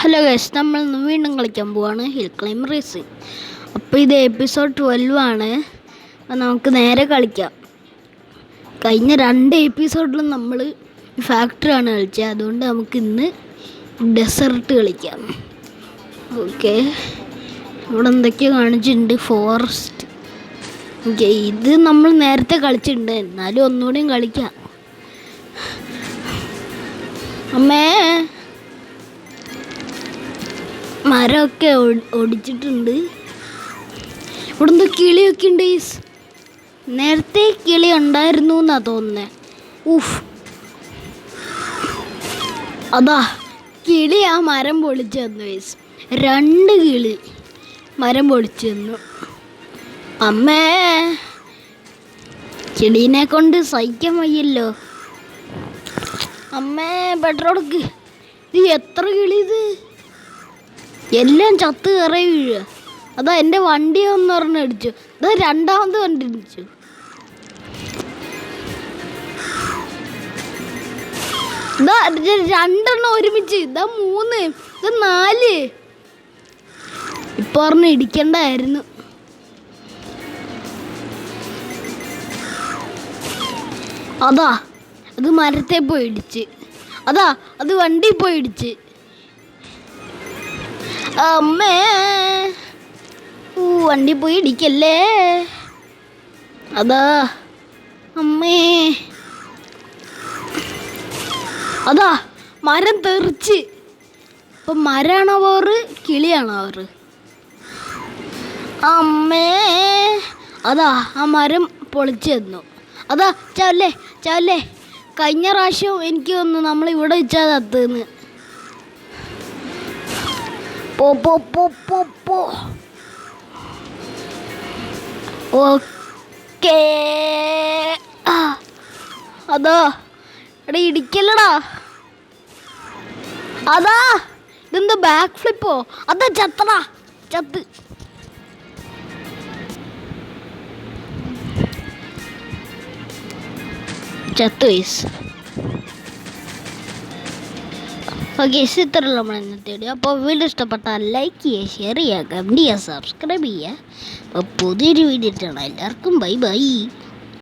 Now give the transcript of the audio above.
Hello guys, നമ്മൾ വീണ്ടും കളിക്കാൻ പോവാണ് ഹിൽ ക്ലൈംബ് റേസിംഗ്. അപ്പോൾ ഇത് എപ്പിസോഡ് 12 ആണ്. അപ്പോൾ നമുക്ക് നേരെ കളിക്കാം. കഴിഞ്ഞ 2 എപ്പിസോഡിലും നമ്മൾ ഫാക്ടറിയാണ് കളിച്ചത്. അതുകൊണ്ട് നമുക്ക് ഇന്ന് ഡെസേർട്ട് കളിക്കാം. ഓക്കെ, ഇവിടെ എന്തൊക്കെയോ കാണിച്ചിട്ടുണ്ട്. ഫോറസ്റ്റ്. ഓക്കെ, ഇത് നമ്മൾ നേരത്തെ കളിച്ചിട്ടുണ്ട്. എന്നാലും ഒന്നുകൂടിയും കളിക്കാം. അമ്മേ, മരമൊക്കെ ഒടിച്ചിട്ടുണ്ട്. ഇവിടെ എന്തോ കിളിയൊക്കെ ഉണ്ട്. നേരത്തെ കിളി ഉണ്ടായിരുന്നു എന്നാ തോന്നുന്നത്. അതാ കിളി ആ മരം പൊളിച്ചു തന്നു. 2 കിളി മരം പൊളിച്ചു തന്നു. അമ്മേ, കിളീനെ കൊണ്ട് സഹിക്കാൻ വയ്യല്ലോ. അമ്മേ, പെട്രോൾക്ക്. ഇത് എത്ര കിളി ഇത്? എല്ലാം ചത്ത് കയറി വീഴുക. അതാ എൻ്റെ വണ്ടി ഒന്ന് പറഞ്ഞ് അടിച്ചു. ഇതാ രണ്ടാമത് വണ്ടി അടിച്ചു. ഇതാ 2 ഒരുമിച്ച്. ഇതാ 3, ഇത് 4. ഇപ്പൊ പറഞ്ഞ് ഇടിക്കണ്ടായിരുന്നു. അതാ അത് മരത്തെ പോയി ഇടിച്ച്. അതാ അത് വണ്ടി പോയി ഇടിച്ച്. അമ്മേ, വണ്ടി പോയി ഇടിക്കല്ലേ. അതാ അമ്മേ, അതാ മരം തെറിച്ച്. ഇപ്പം മരാണോ വേറ്, കിളിയാണോ വേറ്? അമ്മേ, അതാ ആ മരം പൊളിച്ചു തന്നു. അതാ ചാവല്ലേ ചാവല്ലേ. കഴിഞ്ഞ പ്രാവശ്യം എനിക്ക് തോന്നുന്നു നമ്മൾ ഇവിടെ വെച്ചാൽ തത്തുന്ന്. ഓക്കേ, അതാ എടാ ഇടിക്കല്ലടാ. അതാ ഇതെന്താ ബാക്ക് ഫ്ലിപ്പോ? അതാ ചത്തടാ, ചത്ത്. വയസ്സ്. ഓക്കെ, ഇത്രയുള്ള നമ്മൾ ഇന്നത്തെ വീഡിയോ. അപ്പോൾ വീഡിയോ ഇഷ്ടപ്പെട്ടാൽ ലൈക്ക് ചെയ്യുക, ഷെയർ ചെയ്യുക, കമൻറ്റ് ചെയ്യുക, സബ്സ്ക്രൈബ് ചെയ്യുക. അപ്പോൾ പുതിയൊരു വീഡിയോ ഇട്ടാണ്. എല്ലാവർക്കും ബൈ ബൈ.